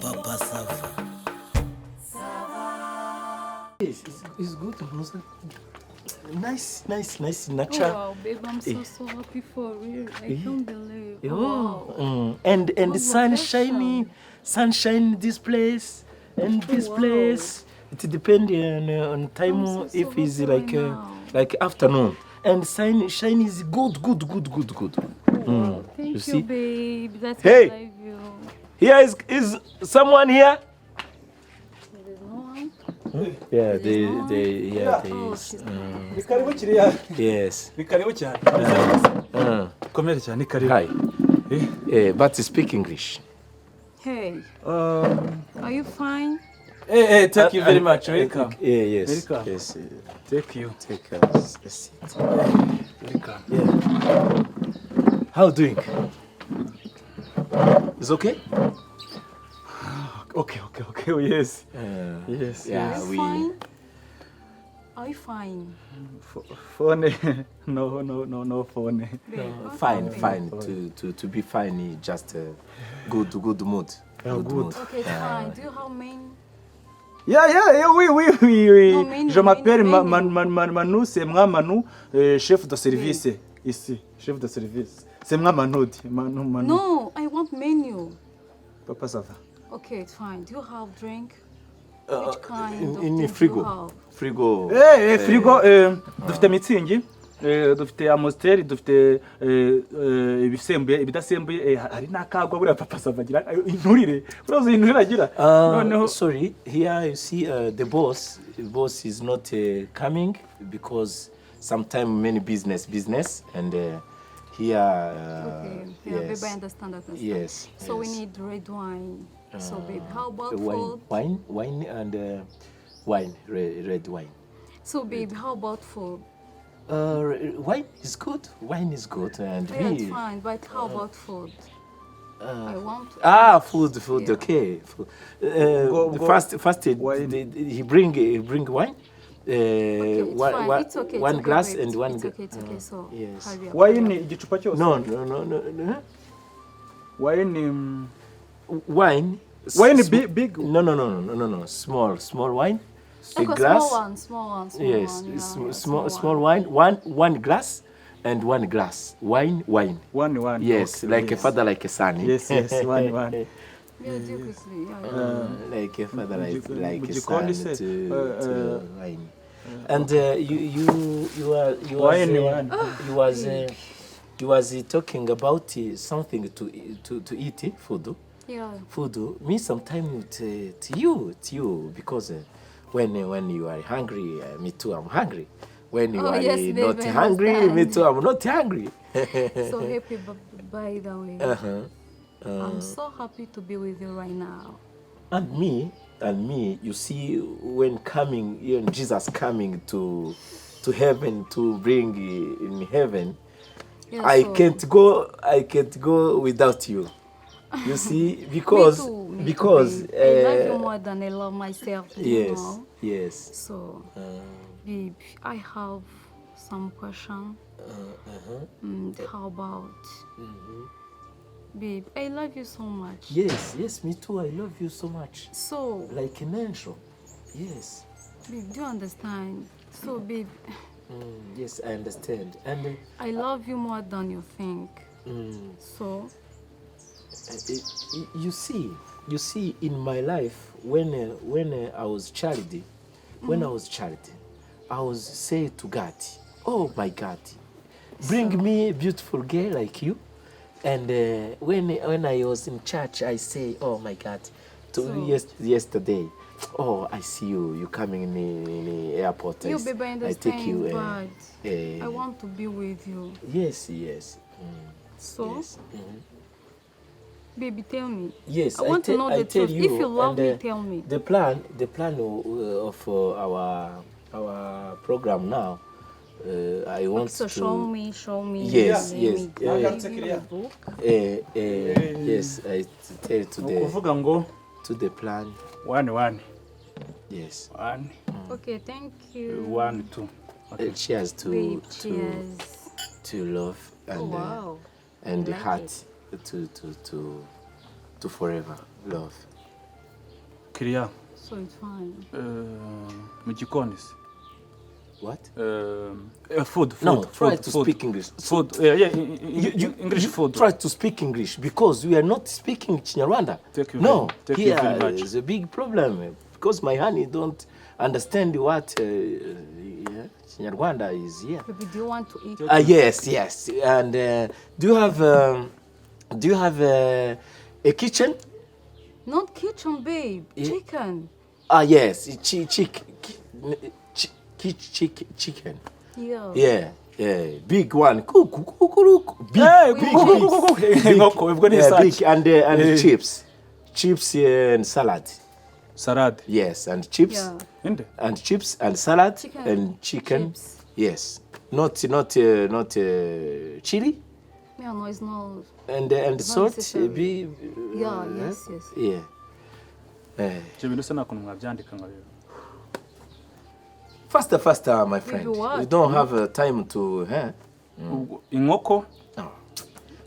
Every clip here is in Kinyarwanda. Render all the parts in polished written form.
Papa SAVA. It's good. Nice, natural. Wow, babe, I'm so happy for real. I can't believe. Wow. And the sunshine this place and this place. It depends on time if it's like afternoon. And shine is good. Wow. Thank you, babe. That's Hey. why I love you. Here is someone here? There's no one. Yeah, they Ni karibu kiriya. yes. Ni karibu cyane. Komera cyane ni karibu. Hi. But speak English. Hey, are you fine? Thank you very much. Welcome. Yes. Welcome. Yes. Thank you. Take a seat. Welcome. Yeah. How doing? Is okay? Okay. Oh, yes. Yes. Are Yeah, you we. fine? Are you fine? Phone. No phone. Babe, what's Fine. happening? To be fine, just good mood. Good mood. Okay, it's fine. Do you have main? Oui. Non, mais Je non, m'appelle mais Manu, c'est moi Manu, chef de service ici. Chef de service. C'est moi Manu. Manu. No, I want menu. Papa SAVA. Okay, it's fine. Do you have drink? Which kind of In drink frigo. do you have? Frigo. Frigo, dufite mitsingi, dufite amositeri, dufite ibisembuye, ibidasembuye, hari n'akagwa buriya Papa SAVA agira inturire. Urazi inturire agira. Noneho Sorry, here you see the boss. The boss is not coming because sometimes many business and here. Okay, yeah, Yes. babe, I understand. Yes. So we yes. need red wine. So, babe, how about wine, food? wine and wine, red wine. So, babe, how about food? Wine is good. Wine is good, and Yeah, it's fine, but how about food? I want. Food. Yeah. Okay. Food. Go. First, Wine. he bring wine. Okay, it's fine. It's okay. One it's glass okay, babe. and one. It's okay. So, yes. hurry up. wine igicupa cyose. No. Wine Wine. big. No. Small wine. A Okay, glass. small one. Yes, one, yeah, small wine. One glass and one glass. Wine. One. Yes, Okay, like a yes. father, like a son. Yes, one. Yeah, do quickly. Yeah. Like a father, like a Mujikoni son se, to wine. And you was talking about something to eat food. Yeah. Food me sometimes to you because when you are hungry, me too I'm hungry. When you are yes, babe, not I hungry, understand. me too I'm not hungry. So happy, by the way. I'm so happy to be with you right now. And me, you see, when Jesus coming to heaven to bring in heaven, Yeah, I so- can't go without you. You see, because Me too, babe. I love you more than I love myself. Do you yes, know? yes. So, babe, I have some question. How about, babe? I love you so much. Yes, me too. I love you so much. So, Like an angel. Yes. babe, do you understand? So, babe, Yes, I understand. And I love you more than you think. So, you see, in my life, when I was child, I was say to God, oh my God, bring me a beautiful girl like you. And when I was in church, I say, oh my God, yesterday, oh, I see you coming in the airport. you, babe, I I understand, take you. but I want to be with you. Yes. So, Yes. baby, tell me. Yes, I want to know the tell truth. If you love and, me, tell me. The plan of our program now. I want So to show me. Yes, let yes, me yeah. give you a book. yes, I tell Ukuvuga ngo to the plan. one. Yes. One, Okay, thank you. 1, 2. Cheers Babe, to cheers. love and Oh, wow. and I like heart. to forever love. Kiriya So it's fine. mu gikoni se. What? Food. No, try food, to food. speak English. Food. English food. Try to speak English because we are not speaking Chinyarwanda. Thank you No, thank you very here much. is a big problem because my honey don't understand what Chinyarwanda is here. Baby, do you want to eat? Yes. And do you have a kitchen? Not kitchen, babe. Chicken. Yes, chicken. Yeah. Yeah, big one. Big, Inkoko ubwo ni big isake. and chips and salad. Salad. Yes, and chips. Yeah. Inde. And chips and salad Chicken and chicken. chips. Yes, not chili Yeah, no, it's not. and salt. necessary. Yeah, yes. Yeah. Je bintu se nakuntu mwabyandika ngo rero. Faster, my friend. what? We don't have time to. Inkoko.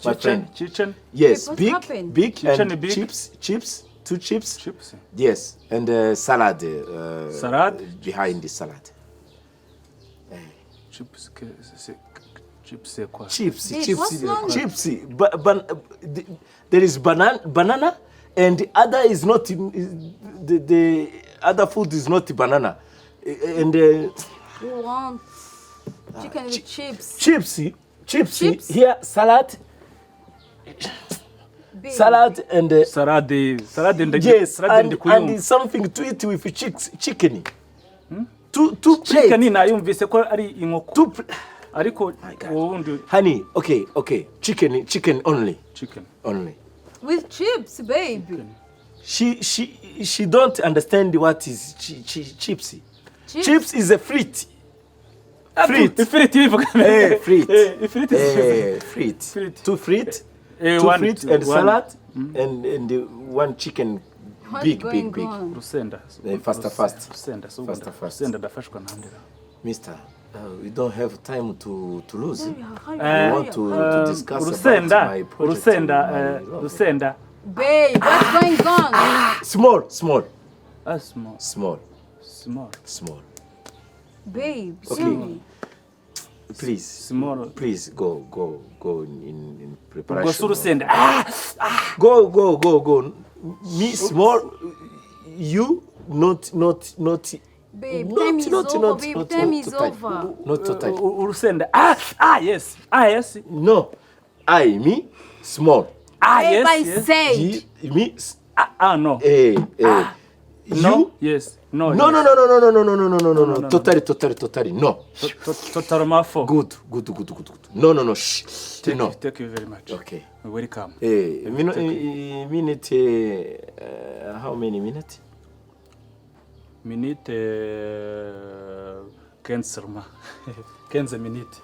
My friend. Chicken. Yes, Wait, what big, happened? big, Chicken and big. chips, 2 chips. Chips. Yes, and salad. Salad? Behind the salad. Chips quoi? Chips. Wait, what's wrong? Chips. There is banana, and the other is not. The other food is not banana, and We want chicken with chips. chips. Here salad. Babe. Salad and Salad and yes, salad and something to eat with chicken. Two plates. chicken nayumvise ko ari inkoko. Two Ariko wundi honey, okay. Chicken only. chicken. Only. With chips, babe. She don't understand what is chips. Chips is a frit. Ifiriti bivuga. Frit. Ifiriti is Frit. Frit. 2 frit. 2 one, frit two, and one. salad and 1 chicken. What's Big. going on? Rusenda. Faster. Rusenda so Faster. Rusenda dafashwa nandira. Mister, we don't have time to lose. Baby, I want to discuss about my project. Rusenda. Babe, what's going on? Small. Small. Babe, Okay. sorry. Please. Small. Please go in Ubwo preparation. surusenda. Go. Me small. You not. Babe, Not- time is not- over, not- babe. not- Time not is too tight. over. Not too tight. Urusenda. Yes. No. Me small. Babe, I Yes. said. Me. No. You. No. Yes. No. No. no. Totally. No. Totalement faux. Good. No. Shh. No. Thank you very much. Okay. Welcome. Minute. How many minutes? Minute 15 minutes.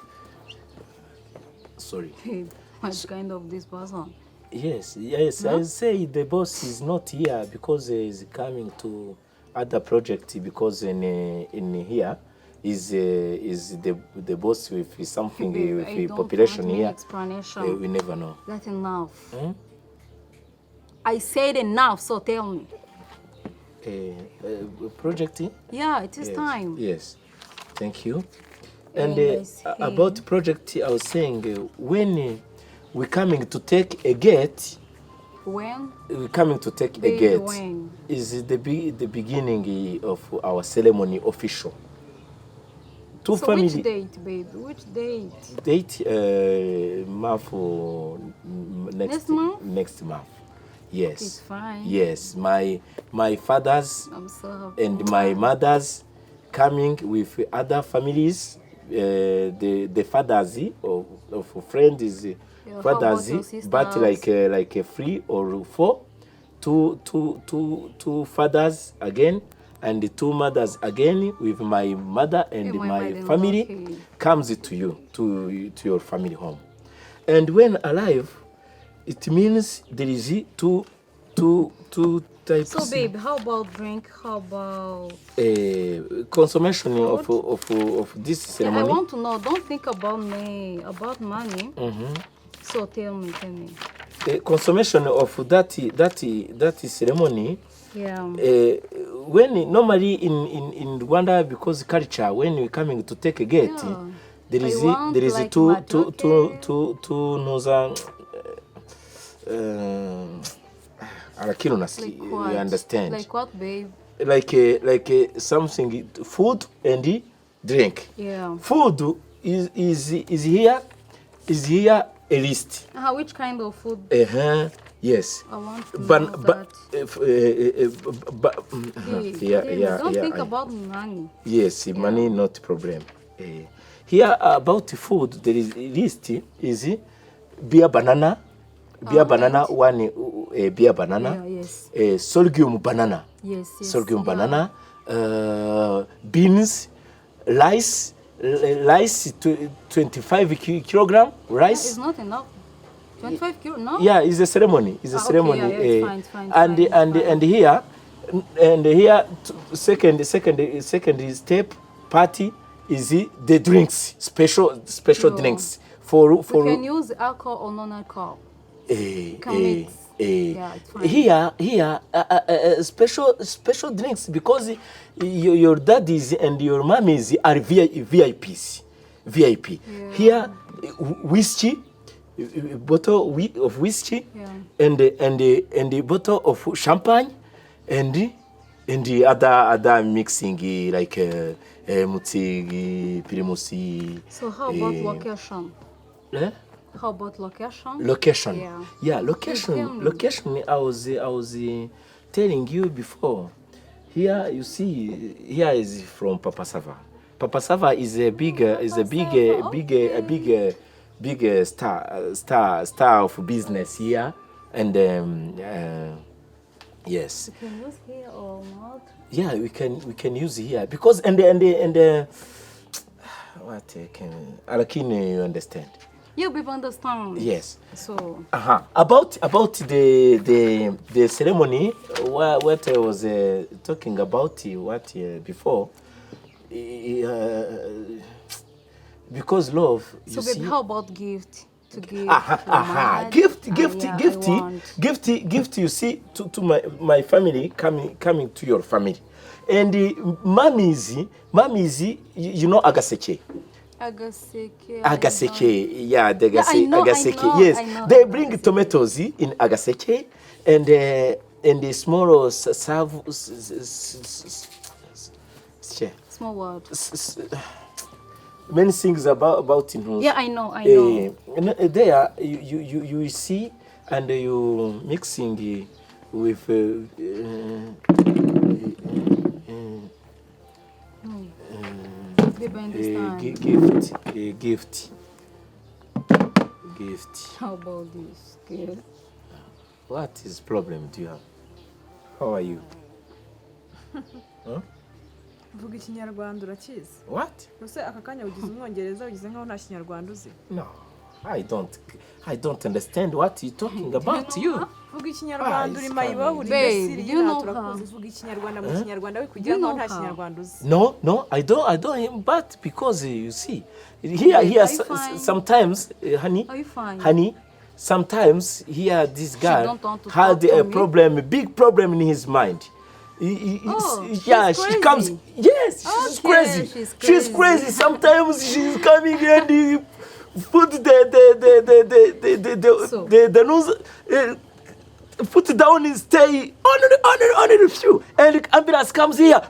Sorry. Babe, what kind of this person? Yes. I say the boss is not here because he's coming to other project because in here is the boss with something Babe, with I the don't population want any here. explanation. We never know. That's enough. I said enough, so tell me. Project? Yeah, it is Yes. time. Yes. Thank you. And And I see. about project, I was saying when we're coming to take a gate, When? we're coming to take a Baby, gate. when? Is the beginning of our ceremony official. Two So family which date, babe? Which date? date month Next month? Next month. Yes. It's fine. Yes. My fathers I'm so happy. and my mothers coming with other families. The fathers of a friend is Yeah, how fathers, about your but sisters? like a 3 or 4, two fathers again, and the 2 mothers again with my mother and Yeah, my my mother-in-law, family okay. comes to you to your family home, and when alive, it means there is two types. So, babe, how about drink? How about... Consummation of this Yeah, I ceremony. want to know. Don't think about me, about money. So tell me. consummation of that ceremony. Yeah. When normally in Rwanda, because culture, when we coming to take a gate, there is like two noza. You understand? Like what, babe? Like something, food and drink. Yeah. Food is here a list. Which kind of food? Yes. I want to know that. Don't think about money. Yes, money not problem. Here about food, there is list is beer banana. Beer banana, one beer banana. Yes. Sorghum banana. Yes. Sorghum banana. Beans, rice 25 kilogram rice. It's not enough. 25 kilo, no? Yeah, it's a ceremony. It's a ceremony. Okay, yeah, it's fine. And here, second step party is the drinks, special drinks for. We can use alcohol or non-alcohol. Yeah, it's fine. Here, special drinks, because your daddies and your mummies are VIPs. VIP. Yeah. Here, whiskey. Bottle of whiskey, and a bottle of champagne, and the other mixing like mutsigi, primusi. So how about location? How about location? Location. Yeah. Location. I was telling you before. Here you see. Here is from Papa Sava. Papa Sava is a big star of business here, and yes. We can use here or not? Yeah, we can use here because and what can Alakine, you understand? You people understand. Yes. So. About the ceremony, what I was talking about before. Because love, you see. How about gift? To give. Gift. You see, to my family coming to your family, and mamizi, you know agaseke. Agaseke, yeah, the agaseke. Yes, I know they bring tomatoes in agaseke, and the small small word. Many things about in Yeah, I know. There you see, and you mixing with gift. How about this? Gift. What is problem do you have? How are you? Huh? Vuga ikinyarwanda urakizi? What? Ese aka kanya ugize umwongereza ugize nkaho nta kinyarwanda uzi? No. I don't understand what you're talking about. You. Vuga ikinyarwanda uri mayibaho uri Misiri yina turakuzi vuga ikinyarwanda mu kinyarwanda we kugira ngo nta kinyarwanda uzi. No, I don't, but because you see here sometimes honey, sometimes here this guy had a problem, a big problem in his mind. She comes. Yes, she's crazy. She's crazy. Sometimes she's coming and put the nose, put down and stay on the few. And the ambulance comes here.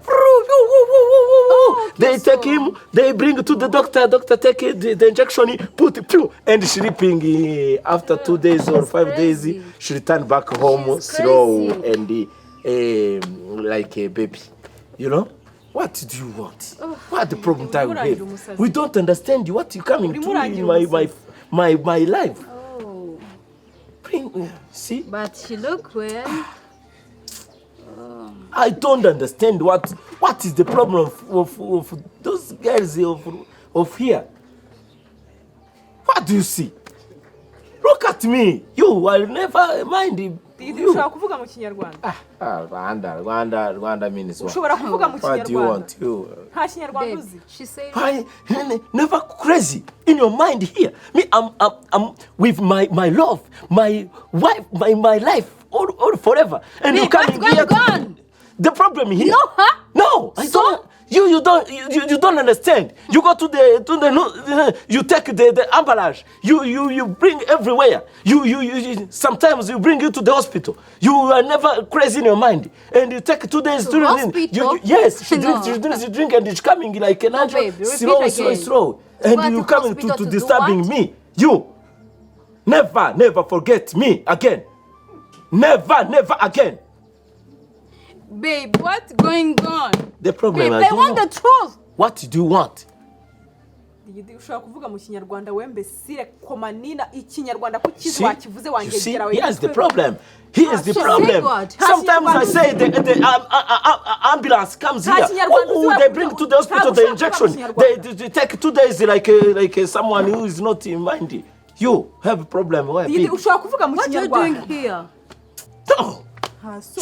They take him. They bring to the doctor. Doctor take the injection. Put it and sleeping. After 2 days or 5 days, she return back home slow and. Like a baby, you know. What do you want? What the problem that we have? We don't understand you. What you coming to in my life? Oh. See. But she look well. I don't understand what is the problem of those girls of here. What do you see? Look at me. You will never mind ushobora kuvuga mu kinyarwanda Rwanda means what? ushobora kuvuga mu What do you kinyarwanda want you? nta kinyarwanda uzi She said Why never crazy in your mind here? Me, I'm with my love, my wife, my life, all forever. And you Babe, come what's here. going on? The problem here. No, huh? No, I So? don't. You don't understand. You go to the you take the ambulance. You bring everywhere. You sometimes you bring you to the hospital. You are never crazy in your mind, and you take 2 days To hospital? Yes, she No. drinks, she drink, and it's coming like an angel, babe, repeat slow, again. slow, To and go you to coming hospital to to do disturbing what? me. You never forget me again. Never again. Babe, what's going on? The problem Babe, I I don't want know. the truth. What do you want? ushobora kuvuga mu kinyarwanda wembesire komanina ikinyarwanda ko kizi See? wakivuze You see, wangegera here's the problem. Here's the so problem. say what? Sometimes I say the ambulance comes here. They bring to the hospital the injection. They take 2 days like someone who is not in mind. You have a problem. Why? Big? ushobora kuvuga mu What are you doing kinyarwanda here? No.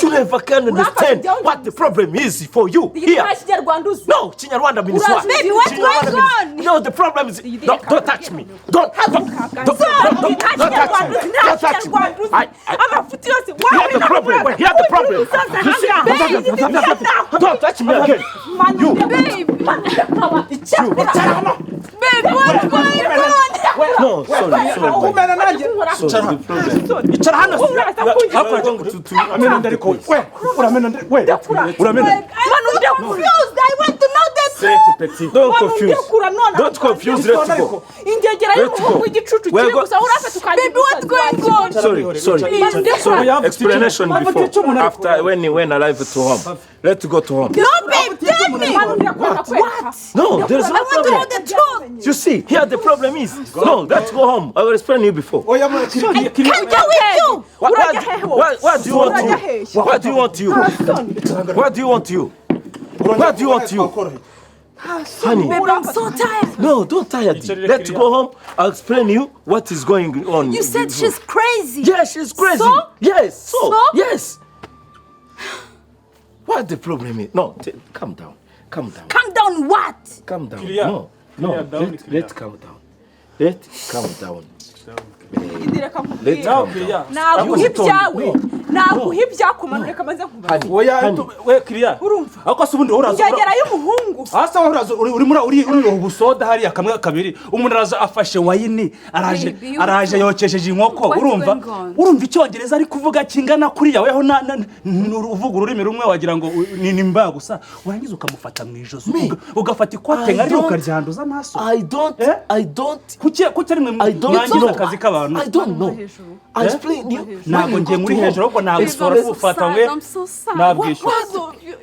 You never can understand what the problem is for you here. nta kinyarwanda uzi No, Chinyarwanda means what? Baby, what's Chinyarwanda going means- No, the problem is don't touch me. Don't touch me. Don't touch me. amafuti yose Here's the problem. Here's the problem. You see? Don't touch me again. You. Babe, what's going on? No, sorry. Kumena nanjye. Sorry, the problem. Icara hano. Going to Uramena ndari ko. Uramena ndari. Uramena. I'm so confused. I want to know the truth. Don't confuse. Don't confuse. Let's go. ingegera y'umuhungu w'igicucu kiri gusa urafe tukangira Baby, what's going on? Sorry. Explanation before. After when I arrive to home. Let's go to home. No, babe, tell me. No, there is I no want to know problem. the truth. You see, here the problem is. No, let's go home. I will explain you before. Oya I can't go with you. What do you want you? What do you want you? What do you want you? What do you want you? Honey, Babe, I'm so tired. no, don't tire me. Let's go home. I'll explain you what is going on. You said she's crazy. Yeah, she's crazy. So? Yes, So? yes. What the problem is? No, calm down. Calm down. Calm down, what? Calm down. Clear. No, Clear down, clear. let's calm down. Let's calm down. Let's Nawe Kiriya. naguha ibyawe naguha ibyakumanura reka maze nkubaze Oya we Kiriya. urumva Ako se ubundi uraza. ingegera y'umuhungu Asa uraza uri ubusoda hariya kamwe kabiri umuntu araza afashe wayini araje yokesheje inkoko urumva icyongereza ari kuvuga kingana kuri yawe aho uvuga ururimi rumwe wagira ngo ni nimba gusa urangiza ukamufata mu ijosi ugafata ikote ngari ukaryanduza naso I don't kuki ari mwe mwangiza akazi k'abantu I don't know. I explain you. ntabwo ngiye muri hejuru ahubwo nagusora gufata we I'm so sad. nabwishyura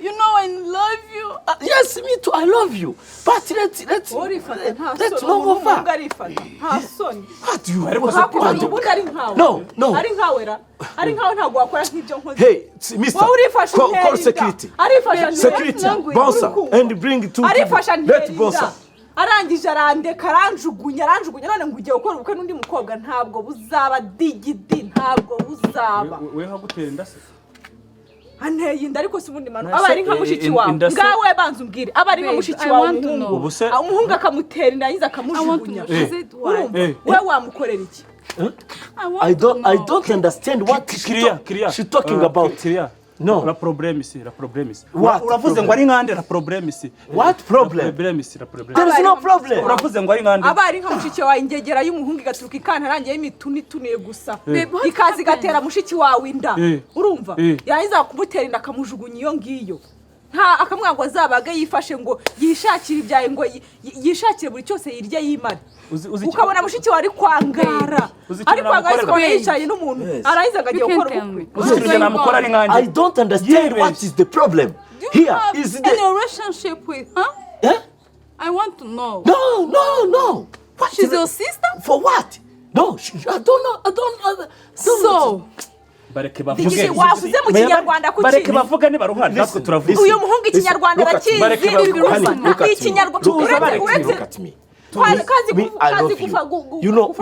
You know I love you. Yes, me too. I love you. But let's urifata nta let's soni not go umuhungu far. arifata nta soni What do you? hakundi ubundi ari nkawe No. ari nkawe ra ari nkawe ntabwo wakora nk'ibyo nkoze Hey, Mister. wowe urifasha Call security. arifasha Security. Bouncer. And bring two. arifasha Let bouncer. arangije arandeka aranjugunya none ngo ugiye gukora ubukwe n'undi mukobwa ntabwo buzaba digidi ntabwo buzaba we hagutera inda se anteye inda ariko si ubundi manu aba ari nka mushiki wawe ngawe banza umbwire aba ari nka mushiki wawe umuhungu akamutera inda yiza akamujugunya we wamukorera iki I don't understand what she's talking about. No. La problème ici. Uravuze ngo ari nkande la problème ici. What problem? Problème ici la problème. There is no problem. Uravuze ngo ari nkande. aba ari nka mushiki wawe ingegera y'umuhungu igaturuka ikantarangiye imituniye gusa ikazi gatera mushiki wawe inda urumva yahiza kumutera inda akamujugunya iyo ngiyo nta akamwa ngo azabaga yifashe ngo yishakire ibyaye ngo yishakire buri cyose yirye yimara ukabona mushiki wari kwangara ari kwangara ko yicaye n'umuntu arahiza agagiye gukora ubukwe Uzikirije namukora ari nkande. I don't understand what is the problem. Here is the relationship with, huh? Yeah? I want to know. No. What She's is your it? sister? For what? No, I don't know. So, Bareke bavuge. wavuze mu kinyarwanda kuki Bareke bavuge ni baruhana natwe turavuga. uyu muhungu ikinyarwanda arakizi ikinyarwanda Look at me. I love you. You know,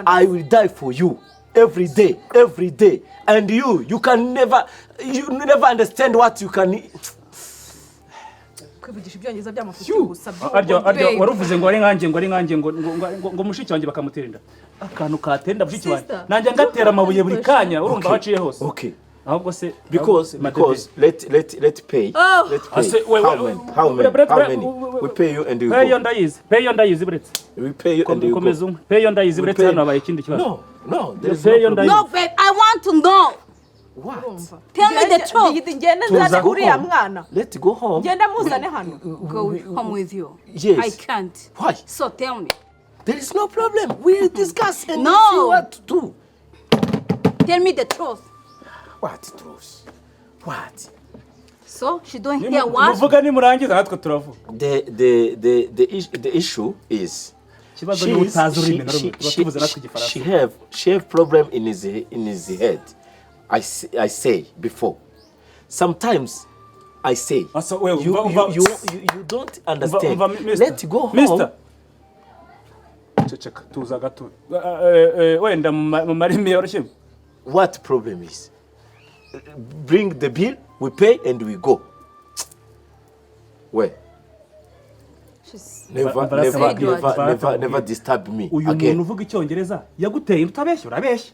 I will die for you. every day, and you can never understand what you can. Kwivugisha ibyongereza by'amafuti gusa aryo waruvuze ngo ari nkanjye ngo mushiki wanjye bakamuterinda akantu katenda mushiki wanjye nanjye ngatera amabuye buri kanya urumva haciye hose. Okay. ahubwo se Because let pay. How many? We pay you and you pay go. Pay your ndayizi buretse. We pay you and you go. Pay your ndayizi buretse hano abaye ikindi kibazo. No, there's Pay your no problem. ndayizi. No, babe, I want to know. What? Tell me the truth. ngende nzane uriya mwana Let's go home. ngende muzane hano. Go home with you. Yes. I can't. Why? So tell me. There is no problem. We'll discuss and No. see what to do. Tell me the truth. What truth? What? So she don't hear what? Muvuga ni murangiza natwe turavuga. The issue is Kibazo ni utazi urimi na rumwe tuvuze natwe igifaransa. she have problem in his head. I say before. Sometimes I say you don't understand. Let's go home. Mister. Cheka tuza gato. Wenda mu marimi yoroshye. What problem is? Bring the bill, we pay and we go. Where? Never disturb me uyu again. muntu uvuga icyongereza yaguteye utabeshya urabeshya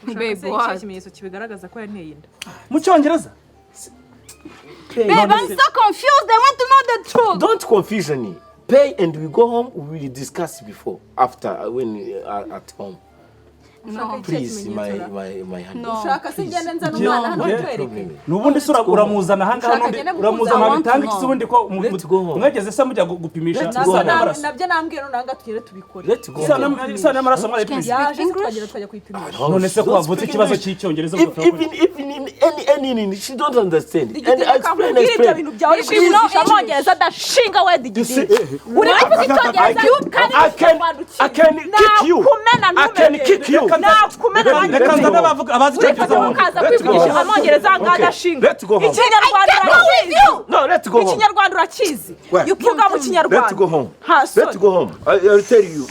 Babe, what? Ikimenyetso kibigaragaza ko yanteye inda. mu cyongereza. Babe, I'm so confused. I want to know the truth. Don't confuse me. Pay and we go home. We will discuss before, after, when we are at home. No. Please, my honey. No. Ushaka se ngende nzane umwana hano twereke. Nubundi sura uramuzana hanga nundi uramuzana bitanga ikisubundi ko mwegeze se mujya gupimisha nabyo nambwiye nanga tugere tubikore. Let's go. Sana amaraso mwari pimisha. Yaje twajya kwipimisha. None se ko wavutse ikibazo cy'icyongereza Even in any she don't understand. And I explain. Ibintu byawe uri kwivugisha amwongereza adashinga we digidi. Uri kuvuga icyongereza I can kick you. I can kick you. reka nzana bavuga abazi icyongereza mu kaza kwivugisha amwongereza adashinga. Let's go home. Ikinyarwanda No, let's go home. Ikinyarwanda urakizi. Ukivuga mu kinyarwanda. Let's go home. Let's go home. I'll tell you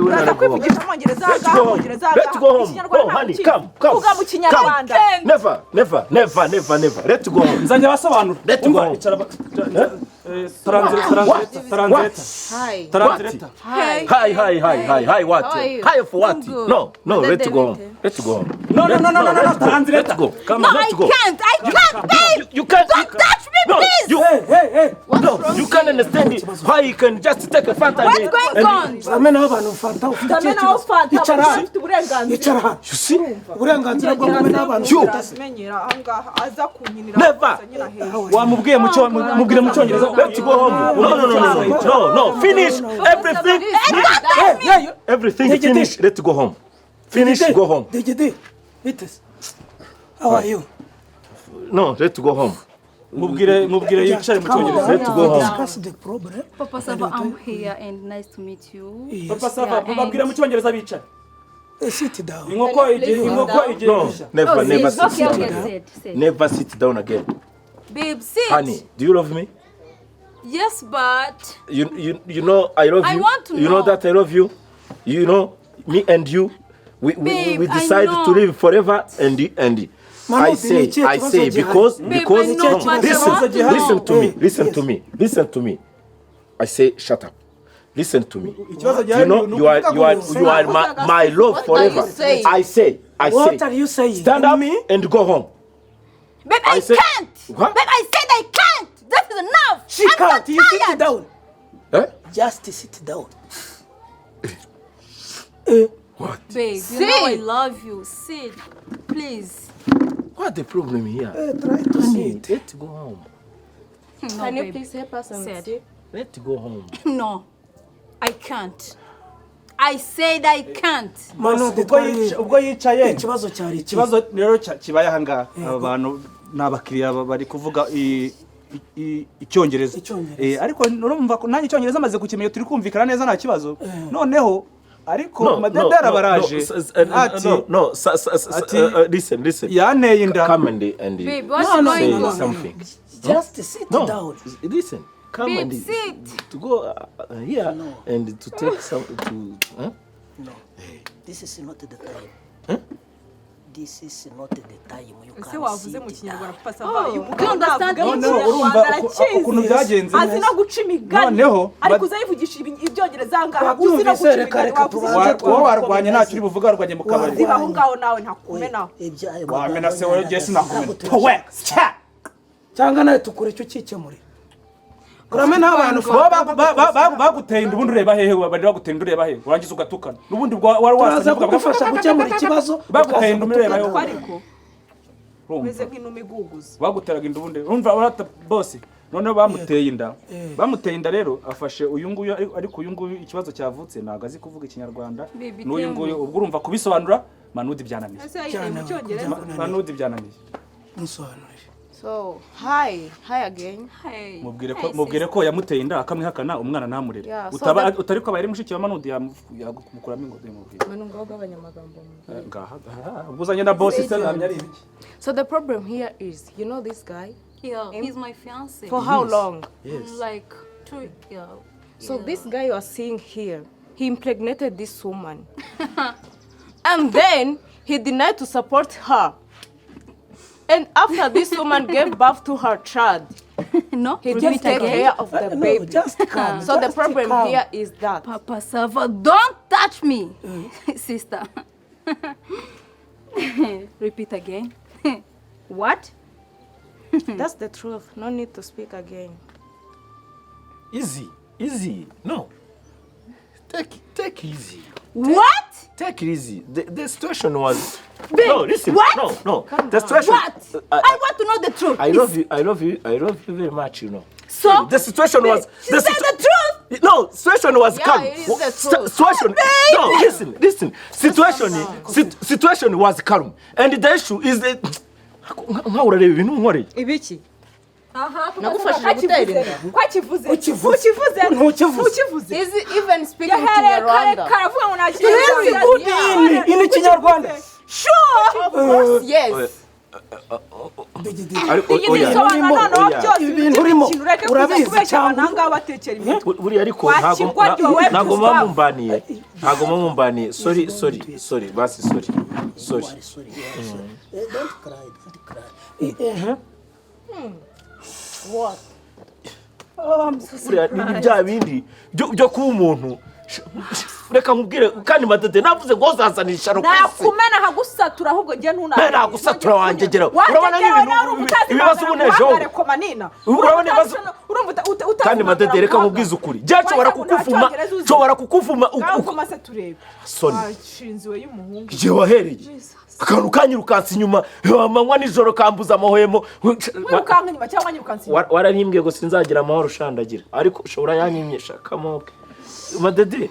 when I go home. Let's go home. Oh, honey, come. Uvuga mu kinyarwanda. Never. Let's go home. nzanye basobanura. Let's go home. Translate. Hi, what? Hi for what? No, let's go home. Let's go home. No, translate. Let's go. Come No, on, I let's go. can't, babe. You can't. Don't touch me, No, please. Hey. No, you can't understand it. Why you can just take a Fanta? What's going on? Zamena abantu fanta ufite Icara uburenganzira. icara You see? uburenganzira bwo kumena abantu Menyera ahangaha aza kunkinira. Never. wamubwiye mubwire mu cyongereza. Let's go home. No. Finish everything. Everything finish. Let's go home. Finish. Go home. digidi bitese how are you No, let's go home. mubwire yicare mu cyongereza. Let's go home. discuss the problem Papa Sava, I'm here and nice to meet you. Papa Sava babwire mu cyongereza bicare. sit down inkoko igiye No, never sit down. Never sit down again. Babe, sit. Honey, do you love me? Yes, but You know I love you. I want to You know know. that I love you. You know me and you. We Babe, decide I know. to live forever and Mama, I say because Babe, I know, but I want to know. listen to me. I say shut up. Listen to me. ikibazo You know you are my love forever. you saying? I say what are you saying stand up and go home. Babe, I said- can't. What? Babe, I said I can't. That is enough. she I'm so can't you sit tired. down Eh? just sit down What? Babe, you know I love you. Sit, please. What the problem here? try to sit Let's go home. No, Can you babe. please help us and Said. sit? Let's go home. No, I can't. I said I can't. mano ubwo yicaye ikibazo cyari ikibazo rero kibaye ahangaha aba bantu ni abakiriya bari kuvuga icyongereza. Ariko urumva ko nanjye icyongereza amaze kukimenya turi kumvikana neza nta kibazo. Noneho ariko madedara baraje listen. yanteye inda. Come and Babe, what's going say on? something. just sit No, down listen. Come Babe, and sit. to go here and to take some to. Huh? no this is not the time This is not the time you can ese wavuze mu sit kinyarwanda down. papa sava uyu do you understand urumva ukuntu byagenze azi no guca imigani Noneho, ariko uzayivugisha ibyongereza ngaha uzi no Wabyumvise, guca reka imigani wavuze wowe warwanye ntacyo uri buvuga warwanye mu kabari ziba aho ngaho nawe ntakumenaho wamena se wowe Jesse nakubita cyangwa nawe tukure cyo kikemure uramena abantu baguteye inda ubundi ureba hehe bari baguteye inda ureba hehe urangiza ugatukana n'ubundi wari turaza wasanye kugufasha gukemura ikibazo baguteye inda ureba hehe ariko umeze nk'inuma iguguza baguteraga inda ubundi urumva urata boss noneho bamuteye inda rero afashe uyu nguyu ariko uyu nguyu ikibazo cyavutse ntago azi kuvuga ikinyarwanda n'uyu nguyu ubwo urumva kubisobanura manudi byananiye ese yayiye mu cyongereza manudi byananiye musobanurire. So, hi again. Hey. mubwire ko yamuteye inda akamwihakana umwana ntamurere Yeah, so utari ko bayiri mushiki wa manudi yamukuramo ingodi mubwire Manu ngo gabanyamagambo. ngaha ubuzanye na boss se namye ari ibiki So the problem here is, you know this guy? Yeah, he's my fiancé. For how long? Like 2 years. So this guy you are seeing here, he impregnated this woman. And then he denied to support her. And after this woman gave birth to her child, No, he didn't take care of the No, baby. just calm. So the just problem calm. here is that Papa Sava, don't touch me, sister. Repeat again. What? that's the truth. No need to speak again. Easy. No. Take easy. What? Take it easy. The situation was. No, listen. What? No. The situation. What? I want to know the truth. I love you very much. You know. So? The situation was. She said the truth. No, situation was Yeah, calm. it is the truth. Situation. No, listen. Situation was calm, and the issue is that. Nkaho urareba ibintu nkoreye. ibiki Nagufashije gutera inda. kwakivuze Is it even speaking to yahere Rwanda? karavuga ngo nta ini kinyarwanda Of course, yes. ibintu urimo urabizi cyangwa batekera imitwe buriya ariko ntago mamumbaniye sorry basi sorry don't cry. What? buriya ni bya bindi byo kuba umuntu reka nkubwire kandi madede navuze ngo uzazanisha no kwisi nakumena hagusatura ahubwo ngiye ntunara nagusatura wangegera urabona n'ibintu ibibazo ubunejo urabona ibibazo kandi madede reka nkubwize ukuri nshobora kukuvuma ukuma se turebe soni ashinziwe y'umuhungu je wahereye akantu kanyirukansa inyuma amanywa nijoro kambuza amahwemo wirukanka inyuma cyangwa nyirukansa inyuma wararimbwiye ngo sinzagira amahoro ushandagira ariko ushobora yanyimyesha kamoke madede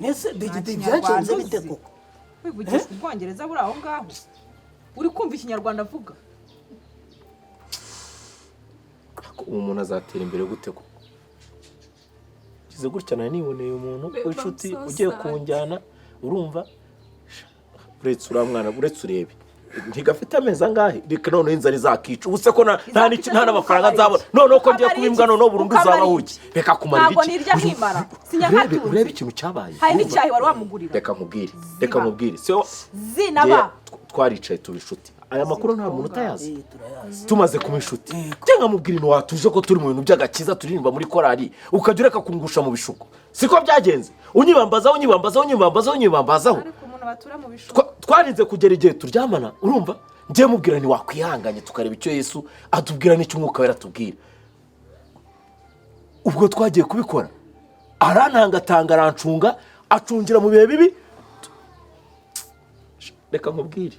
nese digiti byagenze bite koko wivugisha ubwongereza buri aho ngaho uri kumva ikinyarwanda avuga umuntu azatera imbere gute ko kize gutya nani niboneye umuntu w'inshuti ugiye kunjyana urumva uretse uramwana uretse urebe ntigafite ameza ngahe reka none inzara izakica ubuse ko nta n'amafaranga nzabona none ko ngiye kubimbwa none burundu uzabahuki reka kumara ntabwo nirya nkimara sinyahatunze urebe ikintu cyabaye hari n'icyayi wari wamugurira reka nkubwire so zinaba twaricaye tuba inshuti aya makuru nta muntu utayazi tumaze kuba inshuti cyangwa mubwira ino watuje ko turi mu bintu by'agakiza turirimba muri korali ukajya ureka kungusha mu bishuko siko byagenze unyibambazaho twarinze kugera igihe turyamana urumva ngiye mubwira ni wakwihanganye tukareba icyo Yesu atubwira n'icyo umwuka wera atubwira ubwo twagiye kubikora arantangatanga arancunga acungira mu bihe bibi reka nkubwire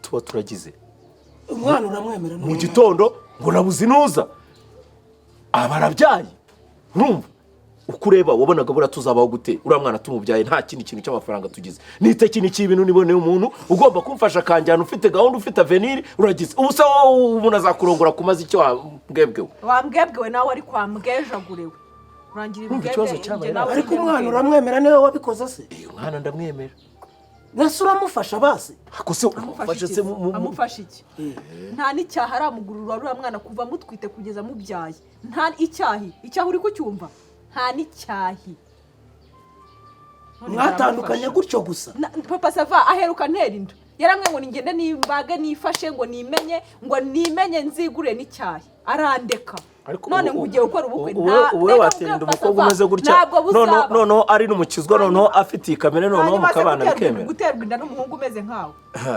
tuba turagize umwana uramwemera mu gitondo ngo nabuze inuza abarabyaye urumva uko ureba wabonaga bura tuzabaho gute uriya mwana tumubyaye nta kindi kintu cy'amafaranga tugize nite kintu cy'ibintu niboneye umuntu ugomba kumfasha kanjyana ufite gahunda ufite avenir uragize ubu se umuntu azakurongora kumaze icyo wambwebwewe nawe ari kwa mbwejagurewe urangira ibwebwe ariko umwana uramwemera niwe wabikoze se umwana ndamwemera nase uramufasha basi akose amufasha iki nta n'icyaha aramugurura uriya mwana kuva mutwite kugeza mubyaye nta icyahi uri kucyumva nta n'icyahi mwatandukanye gutyo gusa. Papa Sava aheruka ntera inda yaramwe ngo ningende nimbaga nifashe ngo nimenye nzigure n'icyayi arandeka none ngo ugiye gukora ubukwe uwe watenda umukobwa umeze gutya noneho ari n'umukizwa noneho afite ikamere noneho mukabana bikemera guterwa inda n'umuhungu umeze nkawe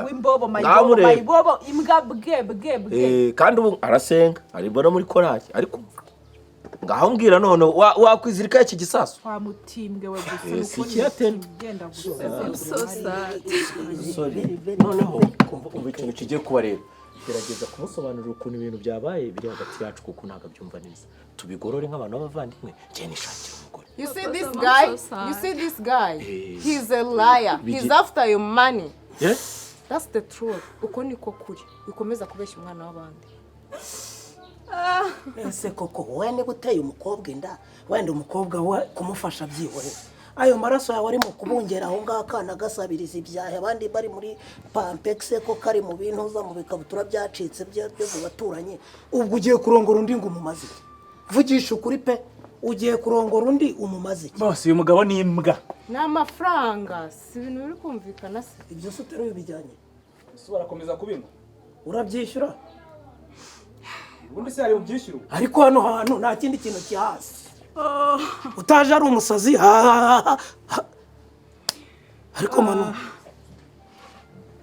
w'imbobo mayibobo imbwa bwe kandi ubu arasenga aribona muri korali ariko ngaho mbwira none wakwizirika iki gisasu twamutimbwe we gusa ikiyatenda noneho umva ikintu kigiye kuba rero gerageza kumusobanurira ukuntu ibintu byabaye biri hagati yacu kuko ntabwo byumva neza tubigorore nk'abantu b'abavandimwe njye nishakira umugore. You see this guy he's a liar, he's after your money. That's the truth. Uko niko kuri ukomeza kubeshya umwana w'abandi. Ese koko wowe ni guteye umukobwa inda wenda umukobwa we kumufasha byihore ayo maraso yawe ari mu kubungera aho ngakana gasabiriza ibyahe abandi bari muri pampexe ko kari mu bintu za mu bikabutura byacitse byo baturanye ubwo ugiye kurongora undi ngo umumaze vugisha ukuri pe ugiye kurongora undi umumaze bose uyu mugabo ni imbwa n'amafaranga si ibintu biri kumvikana se ibyo se utari bijyanye usubira komeza kubima urabyishyura ubundi se ari ubyishyura ariko hano hantu nta kindi kintu cyahasi utaje ari umusazi ariko manu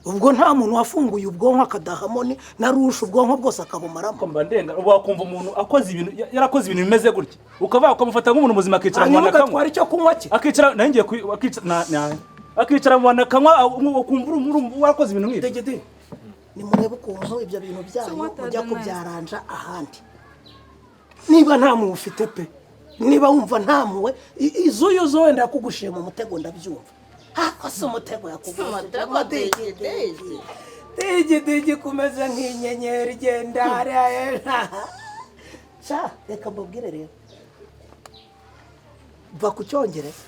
ubwo nta muntu wafunguye ubwonko akadahamoni narusha ubwonko bwose akabumaramo komba ndenga wakumva umuntu akoze ibintu yarakoze ibintu bimeze gutya ukava ukamufata nk'umuntu muzima akicara mu bana kamwe twari cyo kunywa ki akicara nangiye akicara mu bana kamwe ukumva warakoze ibintu nk'ibyo degede ni murebe ukuntu ibyo bintu byanyu mujya kubyaranja ahandi niba nta muntu ufite pe niba wumva ntamuwe izuyo zo wenda yakugushiye mu mutego ndabyumva ase umutego yakugushiye dege kumeze nk'inyenyeri igenda sha reka mbabwire rero va ku cyongereza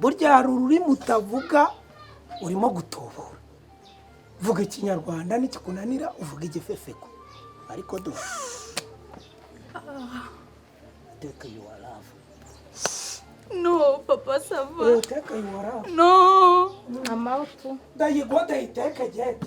burya hari ururimi utavuga urimo gutubura vuga ikinyarwanda nikikunanira uvuga igifefeko ariko do take your love. No, Papa Sava. Take your love. No. I'm out. There you go, they take a jet.